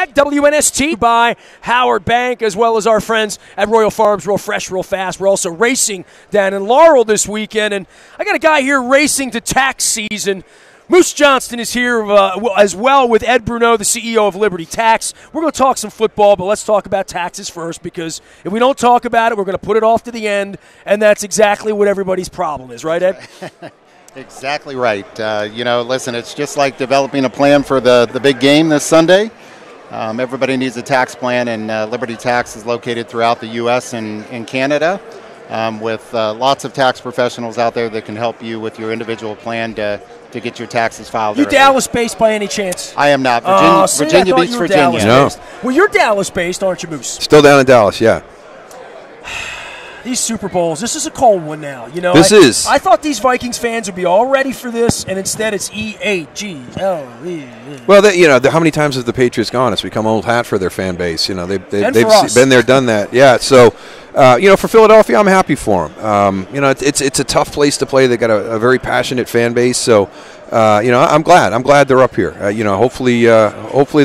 WNST by Howard Bank, as well as our friends at Royal Farms, real fresh, real fast. We're also racing down in Laurel this weekend, and I got a guy here racing to tax season. Moose Johnston is here as well with Ed Bruneau, the CEO of Liberty Tax. We're going to talk some football, but let's talk about taxes first, because if we don't talk about it, we're going to put it off to the end, and that's exactly what everybody's problem is, right, Ed? Exactly right. Listen, it's just like developing a plan for the big game this Sunday. Everybody needs a tax plan, and Liberty Tax is located throughout the U.S. and Canada with lots of tax professionals out there that can help you with your individual plan to get your taxes filed. You Dallas-based by any chance? I am not. Virginia Beach, Virginia. No. Well, you're Dallas-based, aren't you, Moose? Still down in Dallas, yeah. These Super Bowls, this is a cold one now. You know, I thought these Vikings fans would be all ready for this, and instead it's E-A-G-L-E. Well, how many times has the Patriots gone? It's become old hat for their fan base. You know, they've been there, done that. Yeah, so, for Philadelphia, I'm happy for them. It's a tough place to play. They've got a very passionate fan base, so, I'm glad. I'm glad they're up here. Hopefully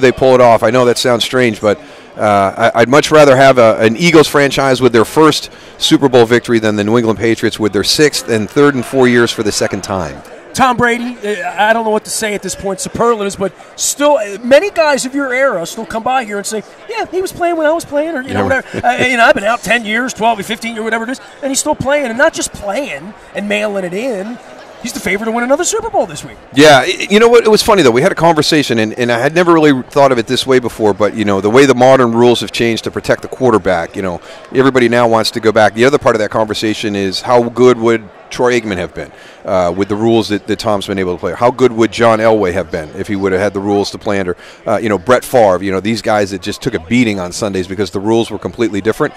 they pull it off. I know that sounds strange, but I'd much rather have an Eagles franchise with their first Super Bowl victory than the New England Patriots with their sixth and third in 4 years for the second time. Tom Brady, I don't know what to say at this point, superlatives, but still, many guys of your era still come by here and say, yeah, he was playing when I was playing, or, whatever. I've been out 10 years, 12, 15 years, whatever it is, and he's still playing, and not just playing and mailing it in. He's the favorite to win another Super Bowl this week. Yeah, you know what? It was funny, though. We had a conversation, and I had never really thought of it this way before, but, the way the modern rules have changed to protect the quarterback, everybody now wants to go back. The other part of that conversation is how good would Troy Aikman have been with the rules that Tom's been able to play? How good would John Elway have been if he would have had the rules to play under? Brett Favre, these guys that just took a beating on Sundays because the rules were completely different.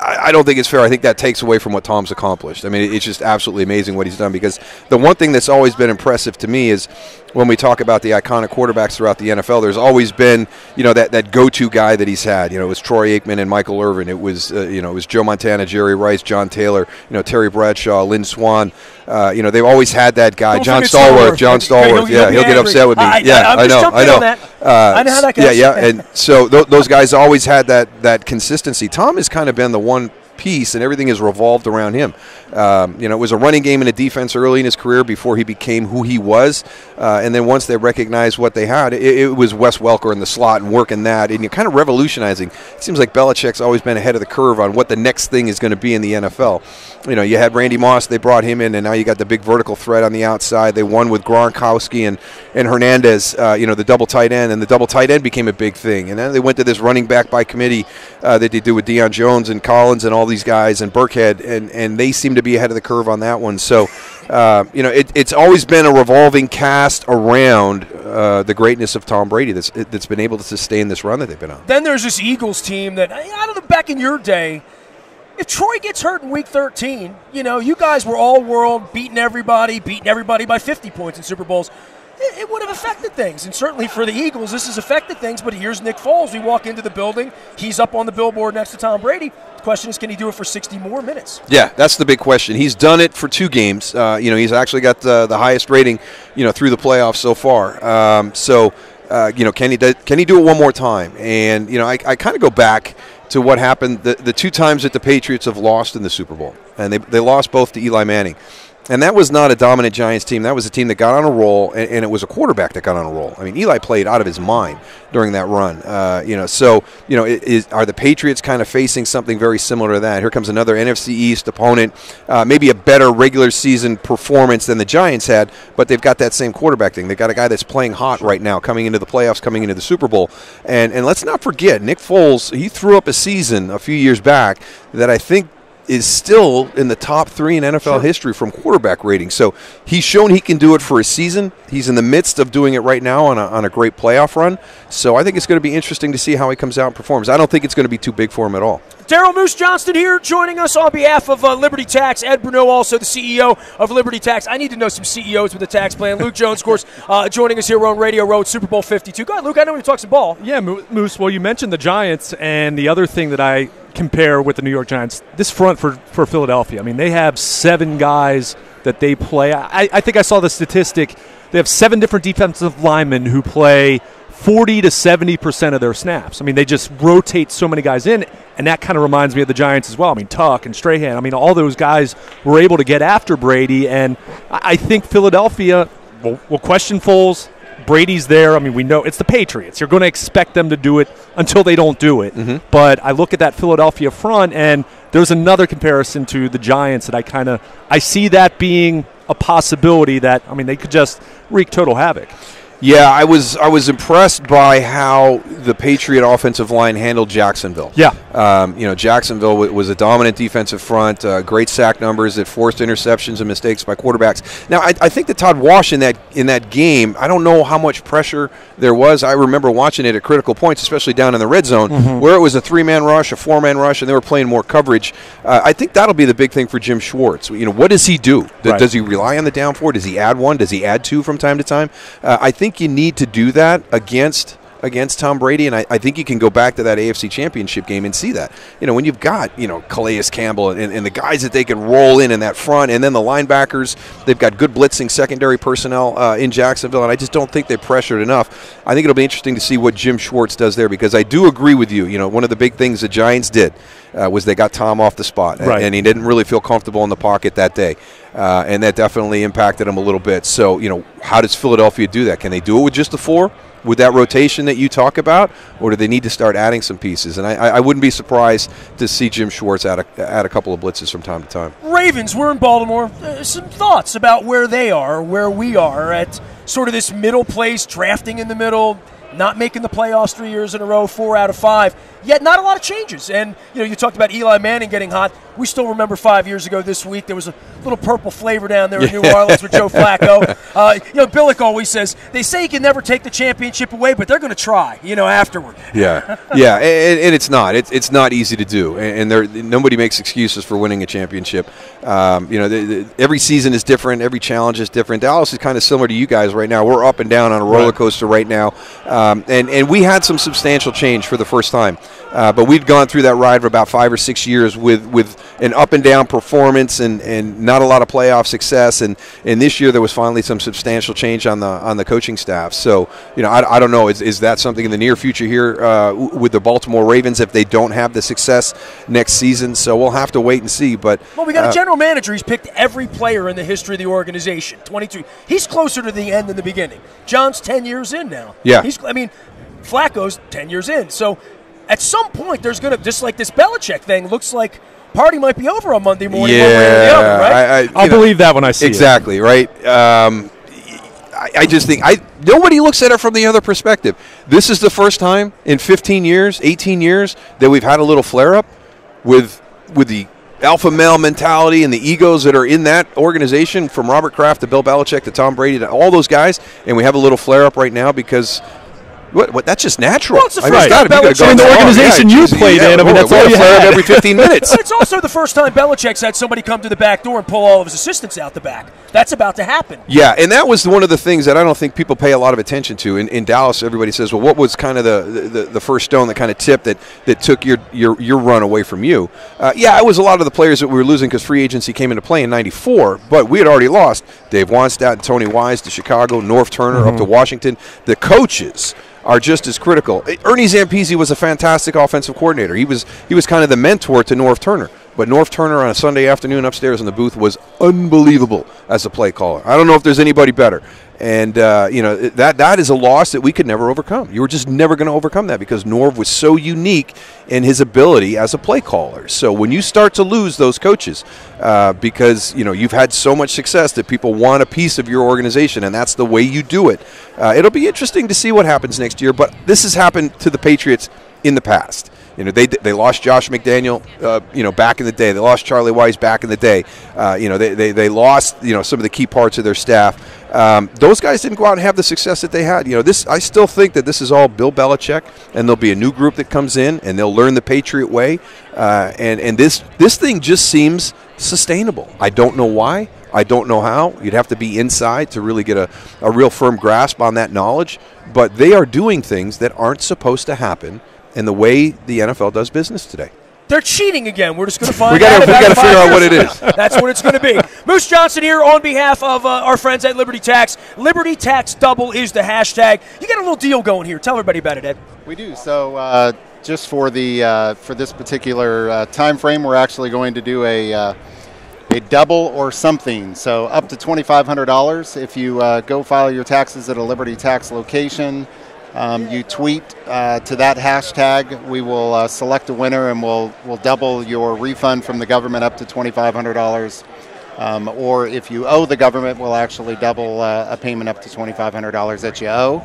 I don't think it's fair. I think that takes away from what Tom's accomplished. I mean, it's just absolutely amazing what he's done, because the one thing that's always been impressive to me is when we talk about the iconic quarterbacks throughout the NFL, there's always been, that go-to guy that he's had. It was Troy Aikman and Michael Irvin. It was, it was Joe Montana, Jerry Rice, John Taylor, Terry Bradshaw, Lynn Swann. They've always had that guy, John Stallworth. Yeah, he'll get upset with me. I know. I know how that goes. Yeah. And so those guys always had that consistency. Tom has kind of been the one piece, and everything has revolved around him. It was a running game and a defense early in his career before he became who he was, and then once they recognized what they had, it was Wes Welker in the slot and working that, and you're kind of revolutionizing. It seems like Belichick's always been ahead of the curve on what the next thing is going to be in the NFL. You had Randy Moss, they brought him in, and now you got the big vertical threat on the outside. They won with Gronkowski and Hernandez, the double tight end, and the double tight end became a big thing. And then they went to this running back by committee that they do with Deion Jones and Collins and all these guys and Burkhead, and they seem to be ahead of the curve on that one. So, it's always been a revolving cast around the greatness of Tom Brady that's been able to sustain this run that they've been on. Then there's this Eagles team that, I don't know, back in your day, if Troy gets hurt in Week 13, you guys were all world, beating everybody by 50 points in Super Bowls. It would have affected things, and certainly for the Eagles, this has affected things. But here's Nick Foles. We walk into the building. He's up on the billboard next to Tom Brady. The question is, can he do it for 60 more minutes? Yeah, that's the big question. He's done it for 2 games. He's actually got the highest rating, through the playoffs so far. Can he do it one more time? And, I kind of go back to what happened the 2 times that the Patriots have lost in the Super Bowl. And they lost both to Eli Manning. And that was not a dominant Giants team. That was a team that got on a roll, and it was a quarterback that got on a roll. I mean, Eli played out of his mind during that run. Are the Patriots kind of facing something very similar to that? Here comes another NFC East opponent, maybe a better regular season performance than the Giants had, but they've got that same quarterback thing. They've got a guy that's playing hot right now, coming into the playoffs, coming into the Super Bowl. And let's not forget, Nick Foles, he threw up a season a few years back that I think is still in the top 3 in NFL history from quarterback rating. So he's shown he can do it for a season. He's in the midst of doing it right now on a great playoff run. So I think it's going to be interesting to see how he comes out and performs. I don't think it's going to be too big for him at all. Daryl Moose Johnston here, joining us on behalf of Liberty Tax. Ed Bruneau, also the CEO of Liberty Tax. I need to know some CEOs with a tax plan. Luke Jones, of course, joining us here on Radio Road, Super Bowl 52. Go ahead, Luke. I know we talk some ball. Yeah, Moose. Well, you mentioned the Giants, and the other thing that I compare with the New York Giants, this front for Philadelphia. I mean, they have 7 guys that they play. I think I saw the statistic. They have 7 different defensive linemen who play 40 to 70% of their snaps. I mean, they just rotate so many guys in, and that kind of reminds me of the Giants as well. I mean, Tuck and Strahan, I mean, all those guys were able to get after Brady, and I think Philadelphia will question Foles. Brady's there. I mean, we know it's the Patriots. You're going to expect them to do it until they don't do it. Mm-hmm. But I look at that Philadelphia front, and there's another comparison to the Giants that I see that being a possibility that, I mean, they could just wreak total havoc. Yeah, I was impressed by how the Patriot offensive line handled Jacksonville. Yeah. Jacksonville was a dominant defensive front, great sack numbers that forced interceptions and mistakes by quarterbacks. Now, I think that Todd Wash in that game, I don't know how much pressure there was. I remember watching it at critical points, especially down in the red zone, where it was a 3-man rush, a 4-man rush, and they were playing more coverage. I think that'll be the big thing for Jim Schwartz. What does he do? Right. Does he rely on the down 4? Does he add 1? Does he add 2 from time to time? I think you need to do that against Tom Brady, and I think you can go back to that AFC Championship game and see that. When you've got, Calais Campbell and the guys that they can roll in that front, and then the linebackers, they've got good blitzing secondary personnel in Jacksonville, and I just don't think they pressured enough. I think it'll be interesting to see what Jim Schwartz does there, because I do agree with you. One of the big things the Giants did was they got Tom off the spot, right, and he didn't really feel comfortable in the pocket that day. And that definitely impacted him a little bit. So, how does Philadelphia do that? Can they do it with just the 4, with that rotation that you talk about, or do they need to start adding some pieces? And I wouldn't be surprised to see Jim Schwartz add a couple of blitzes from time to time. Ravens, we're in Baltimore. Some thoughts about where they are, where we are at sort of this middle place, drafting in the middle, not making the playoffs 3 years in a row, 4 out of 5, yet not a lot of changes. And, you talked about Eli Manning getting hot. We still remember 5 years ago this week, there was a little purple flavor down there in New Orleans with Joe Flacco. Billick always says, they say you can never take the championship away, but they're going to try, afterward. Yeah, and it's not. It's not easy to do, and nobody makes excuses for winning a championship. Every season is different. Every challenge is different. Dallas is kind of similar to you guys right now. We're up and down on a roller coaster right now, and we had some substantial change for the first time. But we'd gone through that ride for about 5 or 6 years with an up and down performance and not a lot of playoff success. And this year there was finally some substantial change on the coaching staff. So I don't know. Is that something in the near future here with the Baltimore Ravens if they don't have the success next season? So we'll have to wait and see. But we got a general manager. He's picked every player in the history of the organization. 22. He's closer to the end than the beginning. John's 10 years in now. Yeah. Flacco's 10 years in. So at some point, there's going to, just like this Belichick thing, looks like party might be over on Monday morning. Yeah, one way or the other, right? I'll believe that when I see exactly, it. Right? I just think nobody looks at it from the other perspective. This is the first time in 15 years, 18 years that we've had a little flare-up with the alpha male mentality and the egos that are in that organization, from Robert Kraft to Bill Belichick to Tom Brady to all those guys, and we have a little flare-up right now because what? That's just natural. Well, it's the first time the organization you played in. That's all you had every 15 minutes. But it's also the first time Belichick's had somebody come to the back door and pull all of his assistants out the back. That's about to happen. Yeah, and that was one of the things that I don't think people pay a lot of attention to. In Dallas, everybody says, well, what was kind of the first stone that kind of tipped that took your run away from you? It was a lot of the players that we were losing because free agency came into play in '94, but we had already lost Dave Wannstedt and Tony Wise to Chicago, North Turner up to Washington. The coaches are just as critical. Ernie Zampese was a fantastic offensive coordinator. He was kind of the mentor to North Turner. But North Turner on a Sunday afternoon upstairs in the booth was unbelievable as a play caller. I don't know if there's anybody better. And, that is a loss that we could never overcome. You were just never going to overcome that because Norv was so unique in his ability as a play caller. So when you start to lose those coaches because, you've had so much success that people want a piece of your organization, and that's the way you do it, it'll be interesting to see what happens next year. But this has happened to the Patriots in the past. They lost Josh McDaniel, back in the day. They lost Charlie Weiss back in the day. They lost, some of the key parts of their staff. Those guys didn't go out and have the success that they had. I still think that this is all Bill Belichick, and there'll be a new group that comes in, and they'll learn the Patriot way. And this thing just seems sustainable. I don't know why. I don't know how. You'd have to be inside to really get a real firm grasp on that knowledge. But they are doing things that aren't supposed to happen in the way the NFL does business today. they're cheating again. We're just going to find we got to figure out what it is. That's what it's going to be. Moose Johnston here on behalf of our friends at Liberty Tax. Liberty Tax Double is the hashtag. You got a little deal going here. Tell everybody about it, Ed. We do. So just for this particular time frame, we're actually going to do a double or something. So up to $2,500 if you go file your taxes at a Liberty Tax location. You tweet to that hashtag. We will select a winner, and we'll double your refund from the government up to $2,500. Or if you owe the government, we'll actually double a payment up to $2,500 that you owe.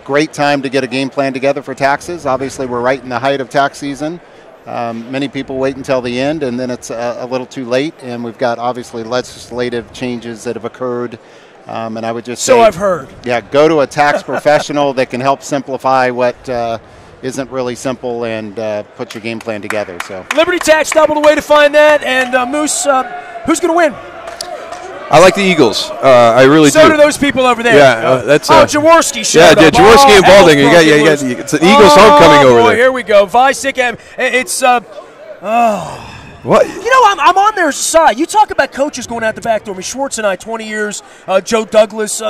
Great time to get a game plan together for taxes. Obviously, we're right in the height of tax season. Many people wait until the end, and then it's a little too late. And we've got obviously legislative changes that have occurred. And I would just say, I've heard. Yeah, go to a tax professional that can help simplify what isn't really simple, and put your game plan together. So Liberty Tax Double, the way to find that. And Moose, who's going to win? I like the Eagles. I really do. So do those people over there. Yeah, that's Jaworski showed up. Jaworski and Balding. It's an Eagles homecoming over there. Here we go. Vicek, it's What? You know, I'm on their side. You talk about coaches going out the back door. I mean, Schwartz and I, 20 years. Joe Douglas,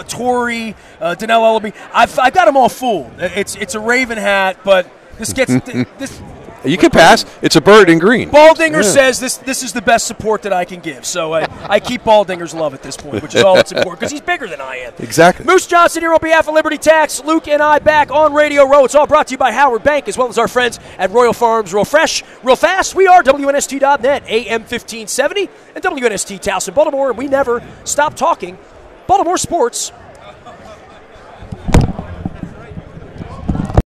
Torrey, Donnell Ellaby. I've got them all fooled. It's a Raven hat, but this gets this. You can pass. It's a bird in green. Baldinger says this is the best support that I can give. So I keep Baldinger's love at this point, which is all that's important, because he's bigger than I am. Exactly. Moose Johnston here on behalf of Liberty Tax. Luke and I back on Radio Row. It's all brought to you by Howard Bank, as well as our friends at Royal Farms. Real fresh, real fast. We are WNST.net, AM 1570, and WNST Towson, Baltimore, and we never stop talking Baltimore sports.